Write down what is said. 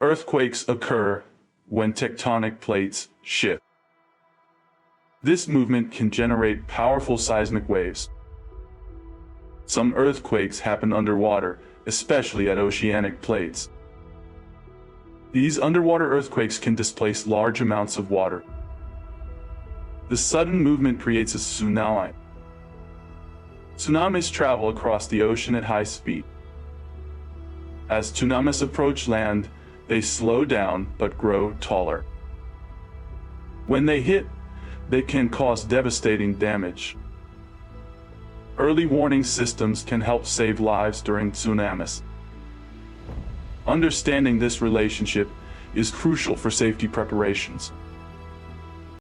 Earthquakes occur when tectonic plates shift. This movement can generate powerful seismic waves. Some earthquakes happen underwater, especially at oceanic plates. These underwater earthquakes can displace large amounts of water. The sudden movement creates a tsunami. Tsunamis travel across the ocean at high speed. As tsunamis approach land, they slow down but grow taller. When they hit, they can cause devastating damage. Early warning systems can help save lives during tsunamis. Understanding this relationship is crucial for safety preparations.